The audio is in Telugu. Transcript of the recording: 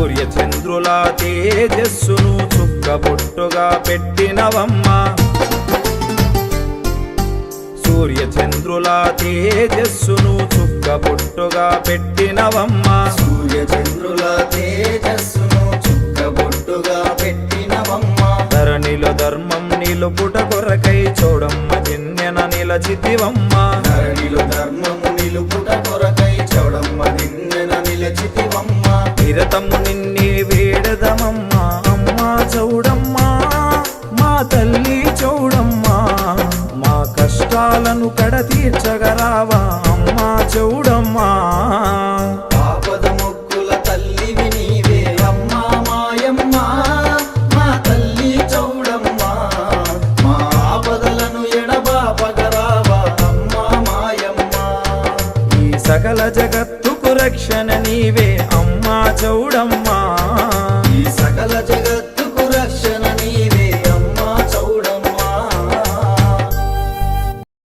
సూర్య చంద్రుల తేజస్సును చుక్కబొట్టుగా పెట్టినవమ్మా సూర్య చంద్రుల తేజస్సును చుక్కబొట్టుగా పెట్టినవమ్మా సూర్య చంద్రుల తేజస్సును చుక్కబొట్టుగా పెట్టినవమ్మా ధరణిలో ధర్మం నిలుపుట కొరకై చౌడమ్మ దిన్నెన నిలచితివమ్మా ధరణిలో ధర్మము నిలుపుట కొరకై చౌడమ్మ దిన్నెన నిలచితివమ్మా నిరతము నిన్నే వేడదమమ్మా